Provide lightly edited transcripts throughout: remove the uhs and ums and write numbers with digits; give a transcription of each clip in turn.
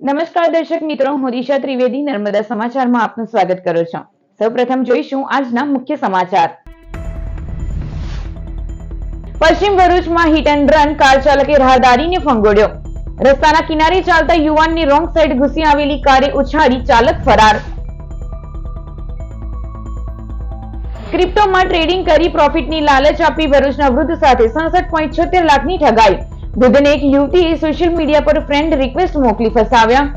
નમસ્કાર દર્શક મિત્રો, હું દિશા ત્રિવેદી નર્મદા સમાચારમાં આપનું સ્વાગત કરું છું. સૌપ્રથમ જોઈશું આજના મુખ્ય સમાચાર. પશ્ચિમ ભરૂચમાં હિટ એન્ડ રન, કાર ચાલકે રાહદારીને ફંગોળ્યો. રસ્તાના કિનારે ચાલતા યુવાનની રોંગ સાઈડ ઘૂસી આવેલી કારે ઉછાળી, ચાલક ફરાર. ક્રિપ્ટોમાં ટ્રેડિંગ કરી પ્રોફિટની લાલચ આપી ભરૂચના વૃદ્ધ સાથે 67.76 લાખની ઠગાઈ. વૃદ્ધને એક યુવતીએ સોશિયલ મીડિયા પર ફ્રેન્ડ રિક્વેસ્ટ મોકલી ફસાવ્યા.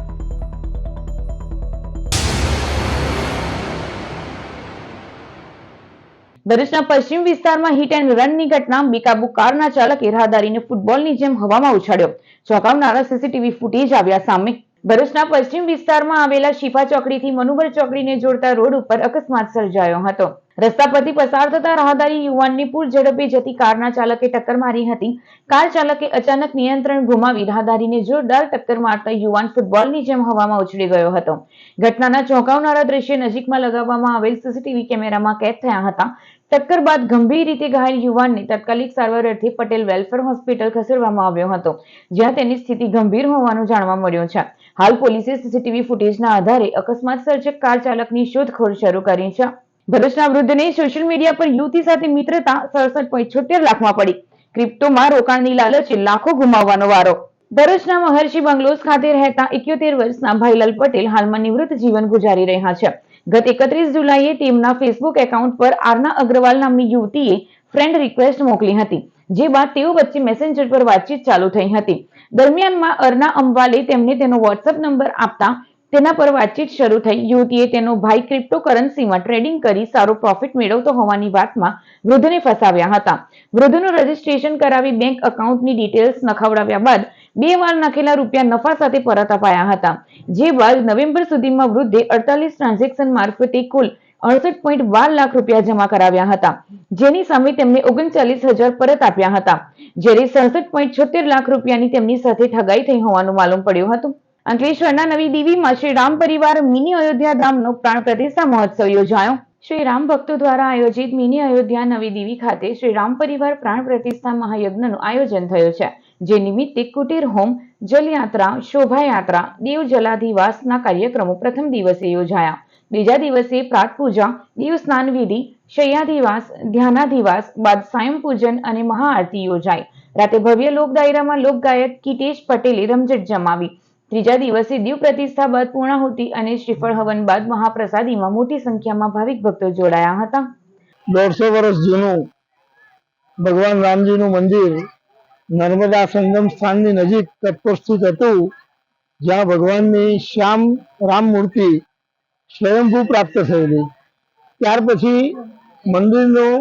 ભરૂચના પશ્ચિમ વિસ્તારમાં હિટ એન્ડ રનની ઘટના. બેકાબુ કારના ચાલકે રાહદારીને ફૂટબોલની જેમ હવામાં ઉછાળ્યો. ચોંકાવનારા સીસીટીવી ફૂટેજ આવ્યા સામે. ભરૂચના પશ્ચિમ વિસ્તારમાં આવેલા શિફા ચોકડીથી મનુબર ચોકડીને જોડતા રોડ ઉપર અકસ્માત સર્જાયો હતો. રસ્તા પરથી પસાર થતા રાહદારી યુવાનની પૂર ઝડપે જતી કારના ચાલકે ટક્કર મારી હતી. કાર ચાલકે અચાનક નિયંત્રણ ગુમાવી રાહદારીને જોરદાર ટક્કર મારતા યુવાન ફૂટબોલની જેમ હવામાં ઉછળી ગયો હતો. ઘટનાના ચોંકાવનારા દ્રશ્ય નજીકમાં લગાવવામાં આવેલ સીસીટીવી કેમેરામાં કેદ થયા હતા. ટક્કર બાદ ગંભીર રીતે ઘાયલ યુવાનને તાત્કાલિક સારવાર અર્થે પટેલ વેલફેર હોસ્પિટલ ખસેડવામાં આવ્યો હતો, જ્યાં તેની સ્થિતિ ગંભીર હોવાનું જાણવા મળ્યું છે. હાલ પોલીસે સીસીટીવી ફૂટેજના આધારે અકસ્માત સર્જક કાર ચાલકની શોધખોળ શરૂ કરી છે. ભરૂચના વૃદ્ધને સોશિયલ મીડિયા પર યુવતી સાથે મિત્રતા 67.76 લાખમાં પડી. ક્રિપ્ટોમાં રોકાણની લાલચે લાખો ગુમાવવાનો વારો. ભરૂચના મહર્ષિ બંગલોઝ ખાતે રહેતા 71 વર્ષના ભાઈલાલ પટેલ હાલમાં નિવૃત્ત જીવન ગુજારી રહ્યા છે. ગત 31 જુલાઈએ તેમના ફેસબુક એકાઉન્ટ પર આરના અગ્રવાલ નામની યુવતીએ ફ્રેન્ડ રિક્વેસ્ટ મોકલી હતી, જે બાદ તેઓ વચ્ચે મેસેન્જર પર વાતચીત ચાલુ થઈ હતી. દરમિયાનમાં અરના અંબાલે તેમને તેનો વોટ્સએપ નંબર આપતા તેના પર વાતચીત શરૂ થઈ. યુવતીએ તેનો ભાઈ ક્રિપ્ટોકરન્સીમાં ટ્રેડિંગ કરી સારો પ્રોફિટ મેળવતો હોવાની વાતમાં વૃદ્ધને ફસાવ્યા હતા. વૃદ્ધનું રજીસ્ટ્રેશન કરાવી બેંક એકાઉન્ટની ડિટેલ્સ નખાવડાવ્યા બાદ 2 વાર નાખેલા રૂપિયા નફા સાથે પરત અપાયા હતા. જે બાદ નવેમ્બર સુધીમાં વૃદ્ધે 48 ટ્રાન્ઝેક્શન મારફતે કુલ 68.12 લાખ રૂપિયા જમા કરાવ્યા હતા, જેની સામે તેમને 39,000 પરત આપ્યા હતા. જ્યારે 67.76 લાખ રૂપિયાની તેમની સાથે ઠગાઈ થઈ હોવાનું માલુમ પડ્યું હતું. અંકલેશ્વરના નવી દીવીમાં શ્રી રામ પરિવાર મિની અયોધ્યા ધામનો પ્રાણ પ્રતિષ્ઠા મહોત્સવ યોજાયો. શ્રી રામ ભક્તો દ્વારા આયોજિત મિની અયોધ્યા નવી દીવી ખાતે શ્રી રામ પરિવાર પ્રાણ પ્રતિષ્ઠા મહાયજ્ઞનું આયોજન થયું છે, જે નિમિત્તે કુટીર હોમ, જલયાત્રા, શોભાયાત્રા, દેવ જલાધિવાસના કાર્યક્રમો પ્રથમ દિવસે યોજાયા. બીજા દિવસે પ્રાત પૂજા, દેવ સ્નાન વિધિ, શય્યાધિવાસ, ધ્યાનાધિવાસ બાદ સાયં પૂજન અને મહાઆરતી યોજાઈ. રાતે ભવ્ય લોક ડાયરામાં લોકગાયક કિટેશ પટેલે રમઝટ જમાવી. ત્રીજા દિવસે દીવ પ્રતિષ્ઠા બાદ પૂર્ણાહુતિ અને શ્રીફળ હવન બાદ મહાપ્રસાદીમાં મોટી સંખ્યામાં ભાવિક ભક્તો જોડાયા હતા. 150 વર્ષ જૂનું ભગવાન રામજીનું મંદિર નર્મદા સંગમ સ્થાનની નજીક તત્પર સ્થિત હતું, જ્યાં ભગવાનની શ્યામ રામ મૂર્તિ સ્વયંભૂ પ્રાપ્ત થયેલી. ત્યાર પછી મંદિરનું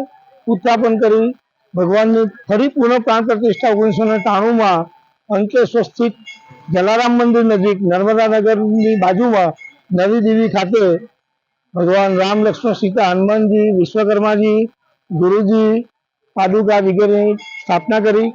ઉત્થાપન કરી ભગવાનની ફરી પુનઃ પ્રાણ પ્રતિષ્ઠા 1993માં અંકલેશ્વર સ્થિત જલારામ મંદિર નજીક નર્મદા નગરની બાજુમાં નવી દેવી ખાતે ભગવાન રામ, લક્ષ્મણ, સીતા, હનુમાનજી, વિશ્વકર્માજી, ગુરુજી, પાદુકા વગેરેની સ્થાપના કરી.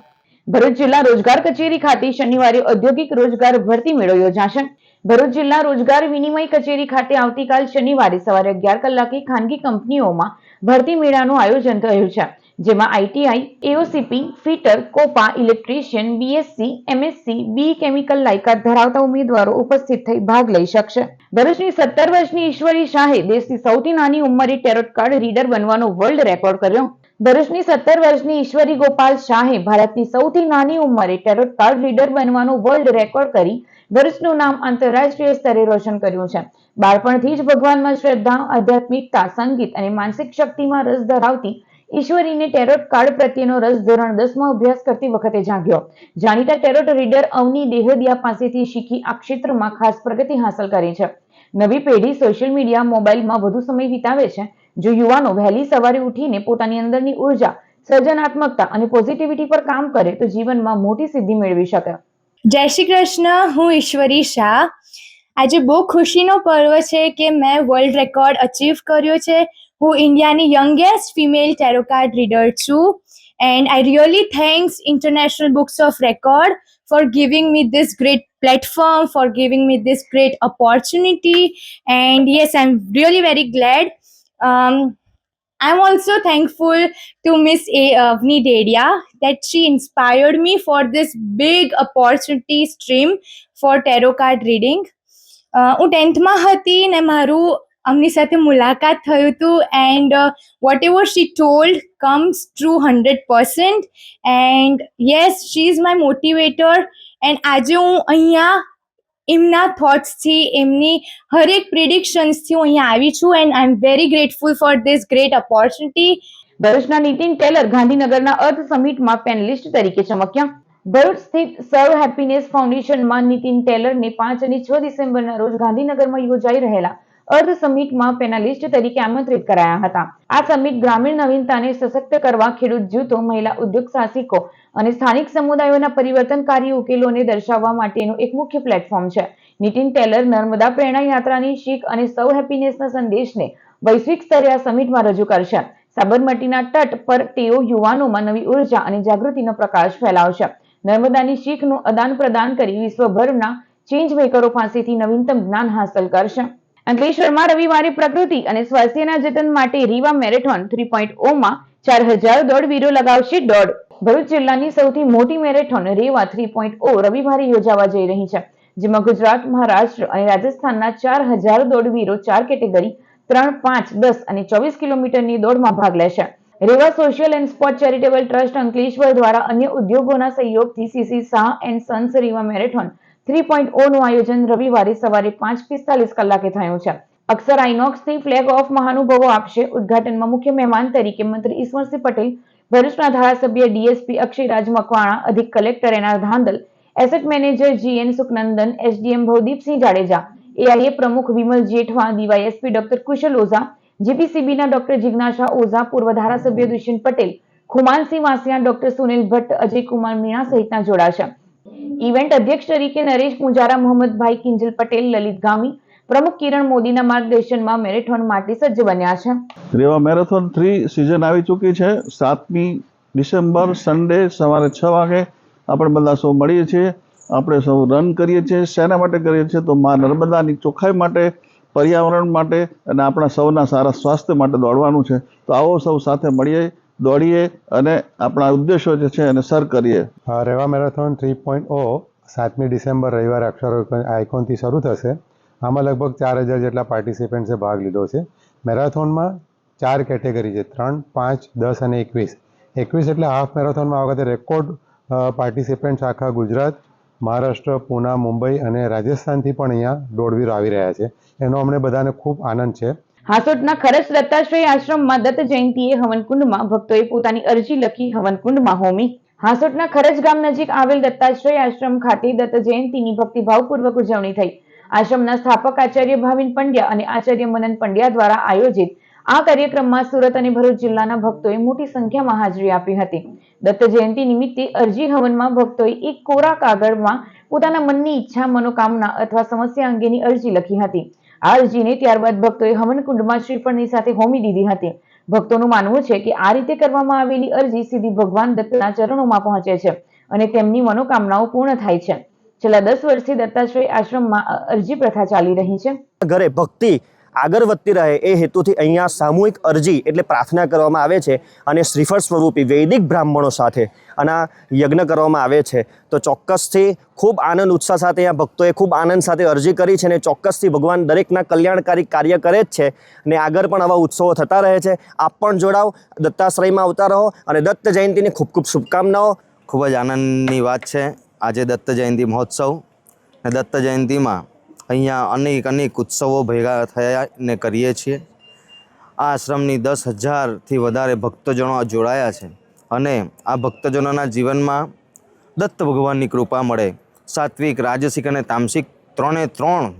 ભરૂચ જિલ્લા રોજગાર કચેરી ખાતે શનિવારે ઔદ્યોગિક રોજગાર ભરતી મેળો યોજાશે. ભરૂચ જિલ્લા રોજગાર વિનિમય કચેરી ખાતે આવતીકાલ શનિવારે સવારે 11 કલાકે ખાનગી કંપનીઓમાં ભરતી મેળાનું આયોજન થયું છે, જેમાં ITI, AOCP, fitter, COPA, electrician, BSc, MSc, B chemical લાયકાત ધરાવતા ઉમેદવારો ઉપસ્થિત થઈ ભાગ લઈ શકશે. ભરૂચની 17 વર્ષની ઈશ્વરી શાહે દેશની સૌથી નાની ઉંમરે ટેરોટ કાર્ડ રીડર બનવાનો વર્લ્ડ રેકોર્ડ કર્યો. ભરૂચની 17 વર્ષની ઈશ્વરી ગોપાલ શાહે ભારતની સૌથી નાની ઉંમરે ટેરોટ કાર્ડ રીડર બનવાનો વર્લ્ડ રેકોર્ડ કરી ભરૂચનું નામ આંતરરાષ્ટ્રીય સ્તરે રોશન કર્યું છે. બાળપણથી જ ભગવાનમાં શ્રદ્ધા, આધ્યાત્મિકતા, સંગીત અને માનસિક શક્તિમાં રસ ધરાવતી ઈશ્વરીને ટેરોટ કાર્ડ પ્રત્યેનો રસ ધોરણ 10માં અભ્યાસ કરતી વખતે જાગ્યો. જાણીતા ટેરોટ રીડર અવની દેહદિયા પાસેથી શીખી આ ક્ષેત્રમાં ખાસ પ્રગતિ હાંસલ કરી છે. નવી પેઢી સોશિયલ મીડિયા, મોબાઈલમાં વધુ સમય વિતાવે છે. જો યુવાનો વહેલી સવારે ઉઠીને પોતાની અંદરની ઉર્જા, સર્જનાત્મકતા અને પોઝિટિવિટી પર કામ કરે તો જીવનમાં મોટી સિદ્ધિ મેળવી શકે. જય શ્રી કૃષ્ણ, હું ઈશ્વરી શાહ. આજે બહુ ખુશીનો પર્વ છે કે મેં વર્લ્ડ રેકોર્ડ અચીવ કર્યો છે. હું ઇન્ડિયાની યંગેસ્ટ ફિમેલ ટેરો કાર્ડ રીડર છું. And I really thanks International Books of Record for giving me this great platform, for giving me this great opportunity. And yes, I'm really very glad. I'm also thankful to Miss Avni Dedia that she inspired me for this big opportunity stream for tarot card reading. હું 10th માં હતી ને મારું અમની સાથે મુલાકાત થયું હતું and whatever she told comes true 100% and yes she is my motivator and આજે હું અહીંયા એમના થોટ્સથી એમની હરેક પ્રિડિક્શન્સથી હું અહીંયા આવી છું and I am very grateful for this great opportunity. ભરૂચના નીતિન ટેલર ગાંધીનગરના અર્થ સમિટમાં પેનલિસ્ટ તરીકે ચમક્યા. ભરૂચ સ્થિત સર્વ હેપીનેસ ફાઉન્ડેશનમાં નીતિન ટેલરને 5 અને 6 ડિસેમ્બરના રોજ ગાંધીનગરમાં યોજાઈ રહેલા અર્થ સમિટમાં પેનલિસ્ટ તરીકે આમંત્રિત કરાયા હતા. આ સમિટ ગ્રામીણ નવીનતાને સશક્ત કરવા, ખેડૂત જૂથો, મહિલા ઉદ્યોગ સાહસિકો અને સ્થાનિક સમુદાયોના પરિવર્તનકારી ઉકેલોને દર્શાવવા માટેનું એક મુખ્ય પ્લેટફોર્મ છે. નીતિન ટેલર નર્મદા પ્રેરણા યાત્રાની શીખ અને સૌ હેપીનેસના સંદેશને વૈશ્વિક સ્તરે આ સમિટમાં રજૂ કરશે. સાબરમતીના તટ પર તેઓ યુવાનોમાં નવી ઉર્જા અને જાગૃતિનો પ્રકાશ ફેલાવશે. નર્મદાની શીખનું આદાન પ્રદાન કરી વિશ્વભરના ચેન્જ મેકરો પાસેથી નવીનતમ જ્ઞાન હાંસલ કરશે. અંકલેશ્વરમાં રવિવારે પ્રકૃતિ અને સ્વાસ્થ્યના જતન માટે રીવા મેરેથોન 3.0 માં 4000 દોડવીરો લગાવશે દોડ. ભરૂચ જિલ્લાની સૌથી મોટી મેરેથોન રેવા 3.0 રવિવારે યોજાવા જઈ રહી છે, જેમાં ગુજરાત, મહારાષ્ટ્ર અને રાજસ્થાનના 4000 દોડવીરો 4 કેટેગરી 3, 5, 10 અને 24 કિલોમીટરની દોડમાં ભાગ લેશે. Reva social and sport charitable trust Ankleshwar દ્વારા અન્ય ઉદ્યોગોના સહયોગથી CC Shah and sons Reva marathon 3.0 નું આયોજન રવિવારે સવારે 5:45 કલાકે થયું છે. અક્ષર આઇનોક્સથી ફ્લેગ ઓફ મહાનુભાવો આપશે. ઉદ્ઘાટનમાં મુખ્ય મહેમાન તરીકે મંત્રી ઈશ્વરસિંહ પટેલ, ભરૂચના ધારાસભ્ય ડીએસપી અક્ષયરાજ મકવાણા, અધિક collector NR Dhandhal, asset manager GN Sukhnandan, SDM Bhavdipsinh Jadeja, AIA પ્રમુખ વિમલ જેઠવા, ડીવાયએસપી ડોક્ટર કુશલ ઓઝા, જીપીસીબીના ડોક્ટર જિજ્ઞાસા ઓઝા, પૂર્વ ધારાસભ્ય દુષ્યંત પટેલ, ખુમાનસિંહ વાસિયા, ડોક્ટર સુનિલ ભટ્ટ, અજયકુમાર મીણા સહિતના જોડાશે. ઇવેન્ટ અધ્યક્ષ તરીકે નરેશ પૂજારા, મોહમ્મદભાઈ કિંજલ પટેલ, લલિત ગામી, પ્રમુખ કિરણ મોદીના માર્ગદર્શનમાં મેરેથોન માટે સજ્જ બન્યા છે. રેવા મેરેથોન 3 સિઝન આવી ચૂકી છે. 7મી ડિસેમ્બર સન્ડે સવારે 6 વાગે આપણે બધા સૌ મળીએ છીએ. આપણે સૌ રન કરીએ છીએ. શેના માટે કરીએ છીએ? તો મા નર્મદાની ચોખ્ખાઈ માટે, પર્યાવરણ માટે અને આપણા સૌના સારા સ્વાસ્થ્ય માટે દોડવાનું છે. તો આવો સૌ સાથે મળીએ, દોડીએ અને આપણા ઉદ્દેશો જે છે એને સર કરીએ. રેવા મેરેથોન 3.0 7મી ડિસેમ્બર રવિવારે અક્ષર આઇકોનથી શરૂ થશે. આમાં લગભગ 4000 જેટલા પાર્ટિસિપન્ટ્સે ભાગ લીધો છે. મેરેથોનમાં 4 કેટેગરી છે, 3, 5, 10 અને 21. 21 એટલે હાફ મેરેથોનમાં આ વખતે રેકોર્ડ પાર્ટિસિપન્ટ્સ આખા ગુજરાત, મહારાષ્ટ્ર, પૂના, મુંબઈ અને રાજસ્થાનથી પણ અહીંયા દોડવીરો આવી રહ્યા છે. એનો અમને બધાને ખૂબ આનંદ છે. હાસોટના ખરજ દત્તાશ્રય આશ્રમમાં દત્ત જયંતીએ હવનકુંડમાં ભક્તોએ પોતાની અરજી લખી હવનકુંડમાં હોમી. હાસોટના ખરજ ગામ નજીક આવેલ દત્તાશ્રય આશ્રમ ખાતે દત્ત જયંતીની ભક્તિભાવપૂર્વક ઉજવણી થઈ. આશ્રમના સ્થાપક આચાર્ય ભાવિન પંડ્યા અને આચાર્ય મનન પંડ્યા દ્વારા આયોજિત આ કાર્યક્રમમાં સુરત અને ભરૂચ જિલ્લાના ભક્તોએ મોટી સંખ્યામાં હાજરી આપી હતી. દત્ત જયંતી નિમિત્તે અરજી હવનમાં ભક્તોએ એક કોરા કાગળમાં પોતાના મનની ઈચ્છા, મનોકામના અથવા સમસ્યા અંગેની અરજી લખી હતી. આ અરજીને ત્યારબાદ ભક્તોએ હવનકુંડમાં શ્રીફળની સાથે હોમી દીધી હતી. ભક્તોનું માનવું છે કે આ રીતે કરવામાં આવેલી અરજી સીધી ભગવાન દત્તના ચરણોમાં પહોંચે છે અને તેમની મનોકામનાઓ પૂર્ણ થાય છે. છેલ્લા 10 વર્ષથી દત્તાશ્રય આશ્રમમાં અરજી પ્રથા ચાલી રહી છે. ઘરે ભક્તિ આગળ વધતી રહે એ હેતુથી અહીંયા સામૂહિક અરજી એટલે પ્રાર્થના કરવામાં આવે છે અને શ્રીફળ સ્વરૂપી વૈદિક બ્રાહ્મણો સાથે અને યજ્ઞ કરવામાં આવે છે. તો ચોક્કસથી ખૂબ આનંદ ઉત્સાહ સાથે અહીંયા ભક્તોએ ખૂબ આનંદ સાથે અરજી કરી છે અને ચોક્કસથી ભગવાન દરેકના કલ્યાણકારી કાર્ય કરે જ છે અને આગળ પણ આવા ઉત્સવો થતા રહે છે. આપ પણ જોડાઓ, દત્તાશ્રયમાં આવતા રહો અને દત્ત જયંતીની ખૂબ ખૂબ શુભકામનાઓ. ખૂબ જ આનંદની વાત છે આજે દત્ત જયંતી મહોત્સવ. અને દત્ત જયંતીમાં અહીંયા અનેક ઉત્સવો ભેગા થયા ને કરીએ છીએ. આ આશ્રમની 10,000થી વધારે ભક્તજનો જોડાયા છે અને આ ભક્તજનોના જીવનમાં દત્ત ભગવાનની કૃપા મળે. સાત્વિક, રાજસિક અને તામસિક 3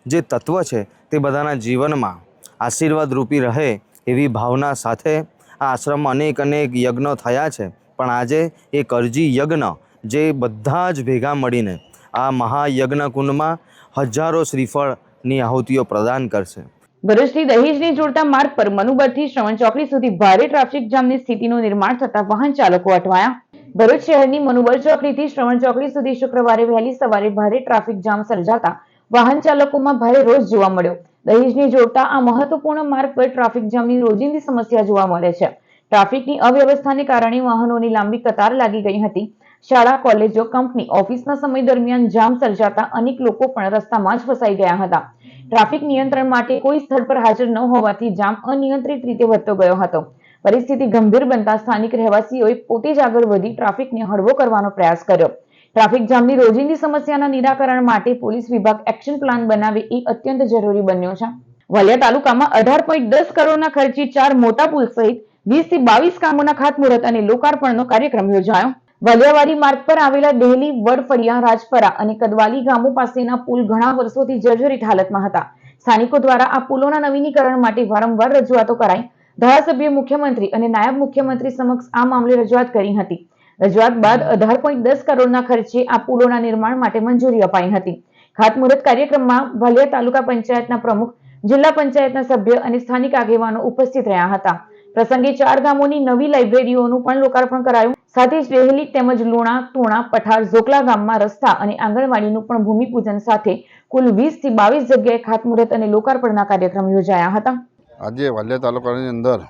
જે તત્વ છે તે બધાના જીવનમાં આશીર્વાદ રૂપી રહે એવી ભાવના સાથે આ આશ્રમમાં અનેક યજ્ઞો થયા છે. પણ આજે એક અરજી યજ્ઞ જે બધા જ ભેગા મળીને આ મહાયજ્ઞ કુંડમાં હજારો શ્રીફળની આહુતિઓ પ્રદાન કરશે. ભરૂચથી દહેજને જોડતા માર્ગ પર મનુબરથી શ્રવણ ચોકડી સુધી ભારે ટ્રાફિક જામની સ્થિતિનું નિર્માણ થતા વાહન ચાલકો અટવાયા. ભરૂચ શહેરની મનુબર ચોકડીથી શ્રવણ ચોકડી સુધી શુક્રવારે વહેલી સવારે ભારે ટ્રાફિક જામ સર્જાતા વાહન ચાલકોમાં ભારે રોષ જોવા મળ્યો. દહેજને જોડતા આ મહત્વપૂર્ણ માર્ગ પર ટ્રાફિક જામની રોજિંદી સમસ્યા જોવા મળે છે. ટ્રાફિકની અવ્યવસ્થાને કારણે વાહનોની લાંબી કતાર લાગી ગઈ હતી. શાળા, કોલેજો, કંપની, ઓફિસના સમય દરમિયાન જામ સર્જાતા અનેક લોકો પણ રસ્તામાં જ ફસાઈ ગયા હતા. ટ્રાફિક નિયંત્રણ માટે કોઈ સ્થળ પર હાજર ન હોવાથી જામ અનિયંત્રિત રીતે વધતો ગયો હતો. પરિસ્થિતિ ગંભીર બનતા સ્થાનિક રહેવાસીઓએ પોતે જ આગળ વધી ટ્રાફિકને હળવો કરવાનો પ્રયાસ કર્યો. ટ્રાફિક જામની રોજિંદી સમસ્યાના નિરાકરણ માટે પોલીસ વિભાગ એક્શન પ્લાન બનાવે એ અત્યંત જરૂરી બન્યો છે. વાલિયા તાલુકામાં 18.10 કરોડના ખર્ચે 4 મોટા પુલ સહિત 20 થી 22 કામોના ખાતમુહૂર્ત અને લોકાર્પણનો કાર્યક્રમ યોજાયો. વાલિયાવાડી માર્ગ પર આવેલા ડેહલી, વડફળિયા, રાજપરા અને કદવાલી ગામો પાસેના પુલ ઘણા વર્ષોથી જર્જરિત હાલતમાં હતા. સ્થાનિકો દ્વારા આ પુલોના નવીનીકરણ માટે વારંવાર રજૂઆતો કરાઈ. ધારાસભ્ય, મુખ્યમંત્રી અને નાયબ મુખ્યમંત્રી સમક્ષ આ મામલે રજૂઆત કરી હતી. રજૂઆત બાદ 18.10 કરોડના ખર્ચે આ પુલોના નિર્માણ માટે મંજૂરી અપાઈ હતી. ખાતમુહૂર્ત કાર્યક્રમમાં વાલિયા તાલુકા પંચાયતના પ્રમુખ, જિલ્લા પંચાયતના સભ્ય અને સ્થાનિક આગેવાનો ઉપસ્થિત રહ્યા હતા. પ્રસંગે 4 ગામોની નવી લાઇબ્રેરીઓનું પણ લોકાર્પણ કરાયું. સાથે જ ડેહલી તેમજ લુણા, તુણા, પઠાર, ઝોકલા ગામમાં રસ્તા અને આંગણવાડીનું પણ ભૂમિપૂજન સાથે કુલ 20 થી 22 જગ્યાએ ખાતમુહૂર્ત અને લોકાર્પણના કાર્યક્રમ યોજાયા હતા. આજે વાલિયા તાલુકાની અંદર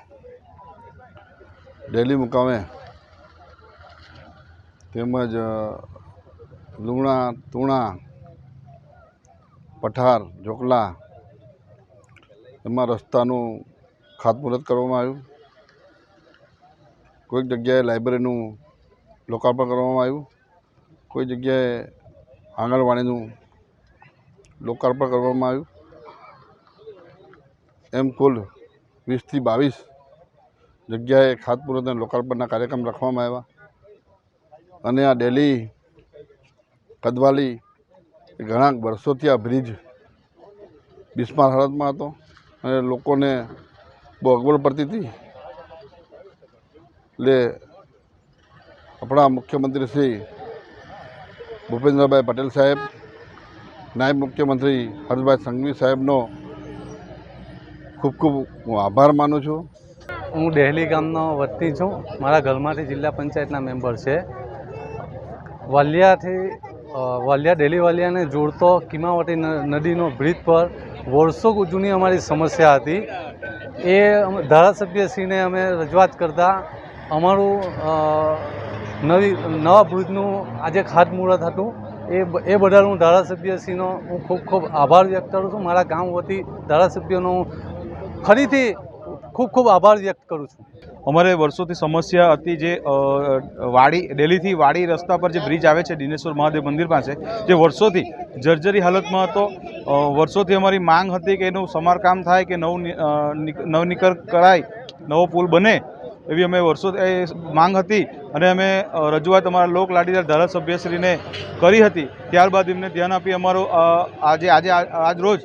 ડેલી મુકામે તેમજ લુણા, તુણા, પઠાર, ઝોકલા એમાં રસ્તાનું ખાતમુહૂર્ત કરવામાં આવ્યું. કોઈક જગ્યાએ લાઇબ્રેરીનું લોકાર્પણ કરવામાં આવ્યું. કોઈ જગ્યાએ આંગણવાડીનું લોકાર્પણ કરવામાં આવ્યું. એમ કુલ 20 થી 22 જગ્યાએ ખાતમુહૂર્ત અને લોકાર્પણના કાર્યક્રમ રાખવામાં આવ્યા. અને આ ડેલી, કદવાલી ઘણા વર્ષોથી આ બ્રિજ બિસ્માર હાલતમાં હતો અને લોકોને બહુ અગવડ પડતી હતી. એટલે આપણા મુખ્યમંત્રી શ્રી ભૂપેન્દ્રભાઈ પટેલ સાહેબ, નાયબ મુખ્યમંત્રી હર્ષભાઈ સંઘવી સાહેબનો ખૂબ ખૂબ હું આભાર માનું છું. હું ડેહલી ગામનો વતની છું. મારા ઘરમાંથી જિલ્લા પંચાયતના મેમ્બર છે. વાલિયા ડેલી વાલિયાને જોડતો કીમાવટી નદીનો બ્રિજ પર વર્ષો જૂની અમારી સમસ્યા હતી. એ ધારાસભ્યશ્રીને અમે રજૂઆત કરતા અમારું નવા બ્રિજનું આજે ખાતમુહૂર્ત હતું. એ બદલ હું ધારાસભ્યશ્રીનો હું ખૂબ ખૂબ આભાર વ્યક્ત કરું છું. મારા ગામ વતી ધારાસભ્યનો ફરીથી ખૂબ ખૂબ આભાર વ્યક્ત કરું છું. અમારે વર્ષોથી સમસ્યા હતી જે ડેલીથી વાડી રસ્તા પર જે બ્રિજ આવે છે દિનેશ્વર મહાદેવ મંદિર પાસે, જે વર્ષોથી જર્જરી હાલતમાં હતો. વર્ષોથી અમારી માંગ હતી કે એનું સમારકામ થાય, કે નવનીકરણ કરાય, નવો પુલ બને, એવી અમે વર્ષોથી માંગ હતી. અને અમે રજૂઆત અમારા લોક લાડીદાર ધારાસભ્યશ્રીને કરી હતી. ત્યારબાદ એમને ધ્યાન આપી અમારો આજ રોજ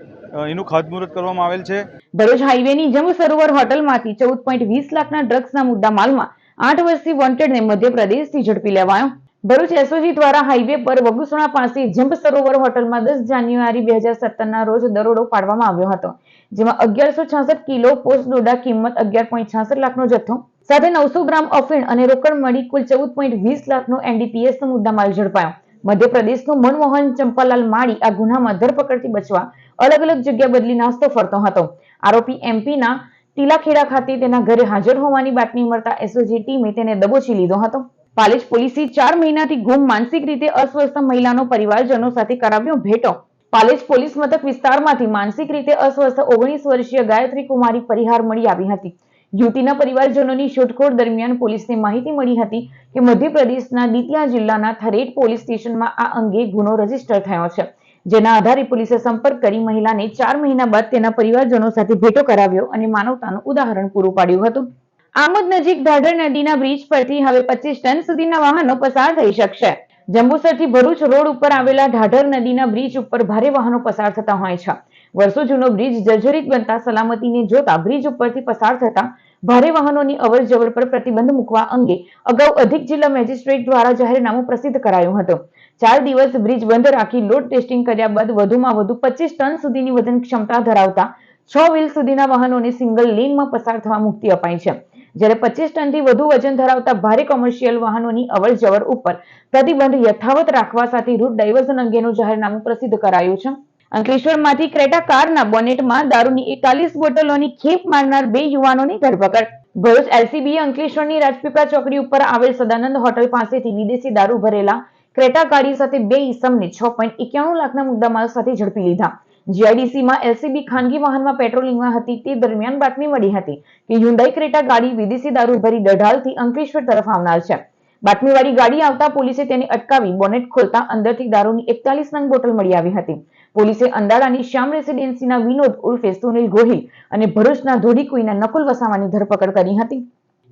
એનું ખાતમુહૂર્ત કરવામાં આવેલ છે. ભરૂચ હાઈવેની જંબ સરોવર હોટલમાંથી 14.20 લાખના ડ્રગ્સના મુદ્દા માલમાં 8 વર્ષથી વોન્ટેડને મધ્યપ્રદેશથી ઝડપી લેવાયો. ભરૂચ એસઓજી દ્વારા હાઈવે પર વગુસણા પાસે જંબ સરોવર હોટલમાં 10 જાન્યુઆરી 2017ના રોજ દરોડો પાડવામાં આવ્યો હતો. જેમાં 1166 કિલો પોસ્ટ ડોડા કિંમત 11.66 લાખનો જથ્થો સાથે 900 ગ્રામ અફીણ અને રોકડ મળી કુલ 14.20 લાખનો એનડીપીએસનો મુદ્દામાલ ઝડપાયો. મધ્યપ્રદેશનો મનમોહન ચંપાલાલ માળી આ ગુનામાં ધરપકડથી બચવા અલગ અલગ જગ્યા બદલી નાસ્તો ફરતો હતો. આરોપી એમપીના ટીલાખેડા ખાતે તેના ઘરે હાજર હોવાની બાતમી મળતા એસઓજી ટીમે તેને દબોચી લીધો હતો. પાલેજ પોલીસે 4 મહિનાથી ગુમ માનસિક રીતે અસ્વસ્થ મહિલાનો પરિવારજનો સાથે કરાવ્યો ભેટો. પાલેજ પોલીસ મથક વિસ્તારમાંથી માનસિક રીતે અસ્વસ્થ 19 વર્ષીય ગાયત્રી કુમારી પરિહાર મળી આવી હતી. યુવતીના પરિવારજનોની શોધખોળ દરમિયાન પોલીસને માહિતી મળી હતી કે મધ્યપ્રદેશના દીતિયા જિલ્લાના થરેટ પોલીસ સ્ટેશનમાં આ અંગે ગુનો રજીસ્ટર થયો છે. જેના આધારે પોલીસે સંપર્ક કરી મહિલાને 4 મહિના બાદ તેના પરિવારજનો સાથે ભેટો કરાવ્યો અને માનવતાનું ઉદાહરણ પૂરું પાડ્યું હતું. આમોદ નજીક ઢાઢર નદીના બ્રિજ પરથી હવે 25 ટન સુધીના વાહનો પસાર થઈ શકશે. જંબુસરથી ભરૂચ રોડ ઉપર આવેલા ઢાઢર નદીના બ્રિજ ઉપર ભારે વાહનો પસાર થતા હોય છે. વર્ષો જૂનો બ્રિજ જર્જરિત બનતા સલામતીને જોતા બ્રિજ ઉપરથી પસાર થતા ભારે વાહનોની અવરજવર પર પ્રતિબંધ મૂકવા અંગે અગાઉ અધિક જિલ્લા મેજિસ્ટ્રેટ દ્વારા જાહેરનામું પ્રસિદ્ધ કરાયું હતું. 4 દિવસ બ્રિજ બંધ રાખી લોડ ટેસ્ટિંગ કર્યા બાદ વધુમાં વધુ 25 ટન સુધીની વજન ક્ષમતા ધરાવતા 6 વ્હીલ સુધીના વાહનોને સિંગલ લેનમાં પસાર થવા મુક્તિ અપાઈ છે. જ્યારે 25 ટનથી વધુ વજન ધરાવતા ભારે કોમર્શિયલ વાહનોની અવરજવર ઉપર પ્રતિબંધ યથાવત રાખવા સાથે રૂટ ડાયવર્ઝન અંગેનું જાહેરનામું પ્રસિદ્ધ કરાયું છે. અંકલેશ્વરમાંથી ક્રેટા કારના બોનેટમાં દારૂની 41 બોટલોની ખેપ મારનાર 2 યુવાનોની ધરપકડ. ભરૂચ એલસીબીએ અંકલેશ્વરની રાજપીપળા ચોકડી ઉપર આવેલ સદાનંદ હોટલ પાસેથી વિદેશી દારૂ ભરેલા ક્રેટા ગાડી સાથે 2 ઈસમને 6.91 લાખના મુદ્દામાલ સાથે ઝડપી લીધા. જીઆઈડીસીમાં એલસીબી ખાનગી વાહનમાં પેટ્રોલિંગમાં હતી તે દરમિયાન બાતમી મળી હતી કે હ્યુન્ડાઈ ક્રેટા ગાડી વિદેશી દારૂ ભરી દઢાલથી અંકલેશ્વર તરફ આવનાર છે. બાતમીવાળી ગાડી આવતા પોલીસે તેને અટકાવી બોનેટ ખોલતા અંદરથી દારૂની 41 નંગ બોટલ મળી આવી હતી. પોલીસે અંદાડાની શ્યામ રેસીડેન્સીના વિનોદ ઉર્ફે સુનિલ ગોહિલ અને ભરૂચના ધોડીકુઈના નકુલ વસાવાની ધરપકડ કરી હતી.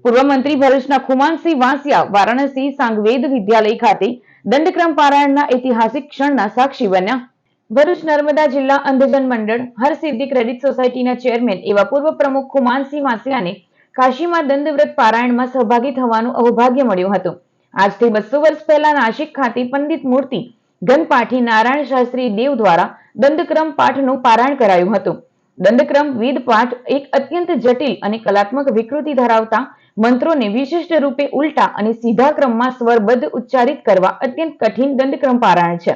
પૂર્વ મંત્રી ભરૂચના ખુમાનસિંહ વાંસિયા વારાણસી સાંગવેદ વિદ્યાલય ખાતે દંડક્રમ પારાયણના ઐતિહાસિક ક્ષણના સાક્ષી બન્યા. ભરૂચ નર્મદા જિલ્લા અંધજન મંડળ હરસિદ્ધિ ક્રેડિટ સોસાયટીના ચેરમેન એવા પૂર્વ પ્રમુખ ખુમાનસિંહ વાંસિયાને કાશીમાં દંડવ્રત પારાયણમાં સહભાગી થવાનું અહોભાગ્ય મળ્યું હતું. આજથી 200 વર્ષ પહેલા નાસિક ખાતે પંડિત મૂર્તિ ગણપાઠી નારાયણ શાસ્ત્રી દેવ દ્વારા દંડક્રમ પાઠનું પારાયણ કરાયું હતું. દંડક્રમ વેદ પાઠ એક અત્યંત જટિલ અને કલાત્મક વિકૃતિ ધરાવતા મંત્રોને વિશિષ્ટ રૂપે ઉલટા અને સીધા ક્રમમાં સ્વરબદ્ધ ઉચ્ચારિત કરવા અત્યંત કઠિન દંડક્રમ પારાયણ છે.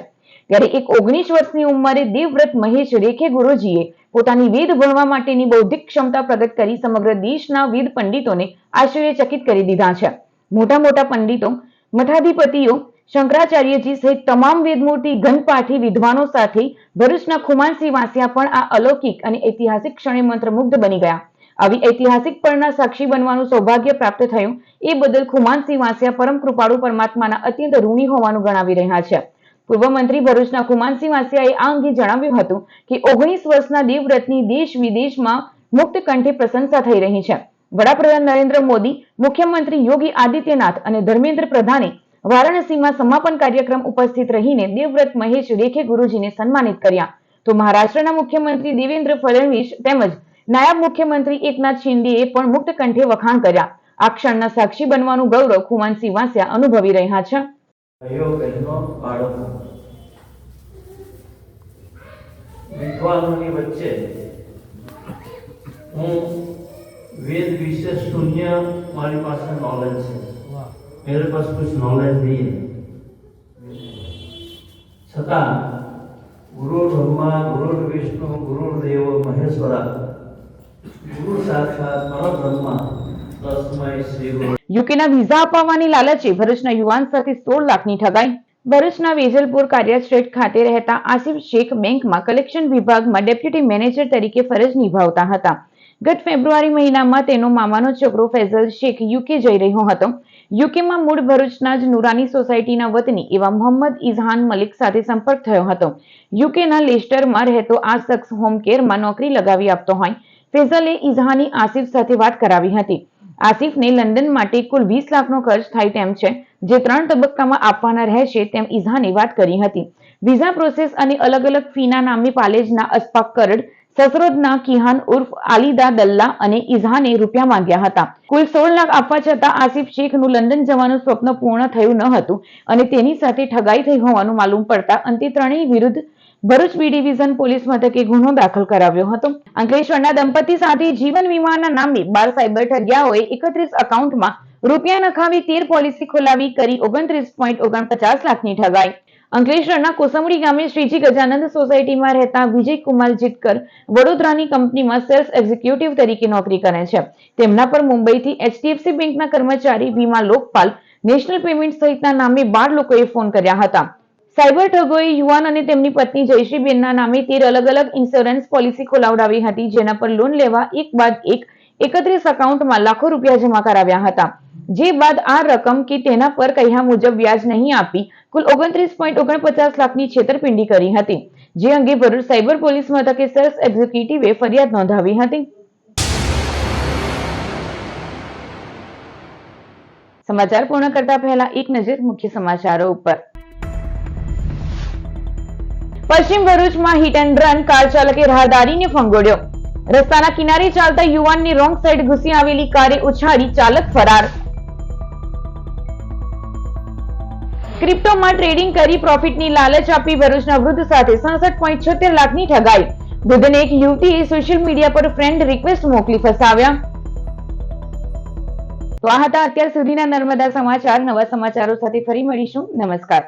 ત્યારે એક 19 વર્ષની ઉંમરે દેવવ્રત મહેશ રેખે ગુરુજીએ પોતાની વેદ ભણવા માટેની બૌદ્ધિક ક્ષમતા પ્રગટ કરી સમગ્ર દેશના વેદ પંડિતોને આશ્ચર્યચકિત કરી દીધા છે. મોટા મોટા પંડિતો, મઠાધિપતિઓ, શંકરાચાર્યજી સહિત તમામ વેદમૂર્તિ ગણપાઠી વિદ્વાનો સાથે ભરૂચના ખુમાનસિંહ વાંસિયા પણ આ અલૌકિક અને ઐતિહાસિક ક્ષણે મંત્રમુગ્ધ બની ગયા. આવી ઐતિહાસિક પળના સાક્ષી બનવાનું સૌભાગ્ય પ્રાપ્ત થયું એ બદલ ખુમાનસિંહ વાંસિયા પરમ કૃપાળુ પરમાત્માના અત્યંત ઋણી હોવાનું ગણાવી રહ્યા છે. પૂર્વ મંત્રી ભરૂચના ખુમાનસિંહ વાંસિયાએ આ અંગે જણાવ્યું હતું કે 19 વર્ષના દેવવ્રતની દેશ વિદેશમાં મુક્ત કંઠે પ્રશંસા થઈ રહી છે. વડાપ્રધાન નરેન્દ્ર મોદી, મુખ્યમંત્રી યોગી આદિત્યનાથ અને ધર્મેન્દ્ર પ્રધાને વારાણસીમાં સમાપન કાર્યક્રમ ઉપસ્થિત રહીને દેવવ્રત મહેશ રેખે ગુરુજીને સન્માનિત કર્યા. તો મહારાષ્ટ્રના મુખ્યમંત્રી દેવેન્દ્ર ફડણવીસ તેમજ નાયબ મુખ્યમંત્રી એકનાથ શિંદેએ પણ મુક્ત કંઠે વખાણ કર્યા. આ ક્ષણના સાક્ષી બનવાનું ગૌરવ ખુમાનસિંહ વાંસિયા અનુભવી રહ્યા છે. વિદ્વાનોની વચ્ચે હું વેદ વિશે શૂન્ય મારી પાસે નોલેજ છે, मेरे पास कुछ नॉलेज नहीं है, छતાં गुरु ब्रह्मा गुरु विष्णु गुरु देव महेश्वरा गुरु साक्षात परब्रह्मा तस्मै श्री गुरु. યુકેના વિઝા અપાવવાની લાલચે ભરૂચના યુવાન સાથે 16 લાખની ઠગાઈ. ભરૂચના વેજલપુર કારિયા સ્ટ્રીટ ખાતે રહેતા આસિફ શેખ બેંકમાં કલેક્શન વિભાગમાં ડેપ્યુટી મેનેજર તરીકે ફરજ નિભાવતા હતા. ગત ફેબ્રુઆરી મહિનામાં તેનો મામાનો છોકરો ફૈઝલ શેખ યુકે જઈ રહ્યો હતો. યુકેમાં મૂળ ભરૂચના જ નુરાની સોસાયટીના વતની એવા મોહમ્મદ ઇઝહાન મલિક સાથે સંપર્ક થયો હતો. યુકેના લેસ્ટરમાં રહેતો આ શખ્સ હોમ કેરમાં નોકરી લગાવી આપતો હોય. ફૈઝલે ઇઝહાની આસિફ સાથે વાત કરાવી હતી. આસિફને લંડન માટે કુલ 20 લાખનો ખર્ચ થાય તેમ છે, જે 3 તબક્કામાં આપવાના રહેશે તેમ ઇઝહાને વાત કરી હતી. વિઝા પ્રોસેસ અને અલગ અલગ ફીના નામે પાલેજના અસ્પાક કરડ, સસરોદના કિહાન ઉર્ફ આલિદા દલ્લા અને ઇઝહાને રૂપિયા માંગ્યા હતા. કુલ 16 લાખ આપવા છતાં આસિફ શેખનું લંડન જવાનું સ્વપ્ન પૂર્ણ થયું ન હતું અને તેની સાથે ઠગાઈ થઈ હોવાનું માલુમ પડતા અંતે ત્રણેય વિરુદ્ધ ભરૂચ બી ડિવિઝન પોલીસ મથકે ગુનો દાખલ કરાવ્યો હતો. અંકલેશ્વરના દંપતી સાથે જીવન વીમાના નામે 12 સાયબર ઠગ્યાઓએ 31 એકાઉન્ટમાં રૂપિયા નખાવી 13 પોલિસી ખોલાવી કરી 29.49 લાખની ઠગાઈ. અંકલેશ્વરના કોસંબડી ગામે શ્રીજી ગજાનંદ સોસાયટીમાં રહેતા વિજયકુમાર જીતકર વડોદરાની કંપનીમાં સેલ્સ એક્ઝિક્યુટિવ તરીકે નોકરી કરે છે. તેમના પર મુંબઈથી HDFC બેંકના કર્મચારી વીમા લોકપાલ, નેશનલ પેમેન્ટ સહિતના નામે 12 લોકોએ ફોન કર્યા હતા. સાયબર ઠગોએ યુવાન અને તેમની પત્ની જયશ્રીબેનના નામે 13 અલગ અલગ ઇન્સ્યોરન્સ પોલિસી ખોલાવડાવી હતી, જેના પર લોન લેવા એક બાદ એક 31 એકાઉન્ટમાં લાખો રૂપિયા જમા કરાવ્યા હતા. જે બાદ આ રકમ કે તેના પર કહ્યા મુજબ વ્યાજ નહીં આપી કુલ 29.49 લાખની છેતરપિંડી કરી હતી, જે અંગે ભરૂચ સાયબર પોલીસ મથકે સેલ્સ એક્ઝિક્યુટિવે ફરિયાદ નોંધાવી હતી. સમાચાર પૂર્ણ કરતા પહેલા એક નજર મુખ્ય સમાચારો ઉપર. પશ્ચિમ ભરૂચમાં હિટ એન્ડ રન, કાર ચાલકે રાહદારીને ફંગોળ્યો. રસ્તાના કિનારે ચાલતા યુવાનની રોંગ સાઈડ ઘૂસી આવેલી કારે ઉછાળી, ચાલક ફરાર. ક્રિપ્ટોમાં ટ્રેડિંગ કરી પ્રોફિટની લાલચ આપી ભરૂચના વૃદ્ધ સાથે 67.76 લાખની ઠગાઈ. વૃદ્ધને એક યુવતીએ સોશિયલ મીડિયા પર ફ્રેન્ડ રિક્વેસ્ટ મોકલી ફસાવ્યા. તો આ હતા અત્યાર સુધીના નર્મદા સમાચાર. નવા સમાચારો સાથે ફરી મળીશું. નમસ્કાર.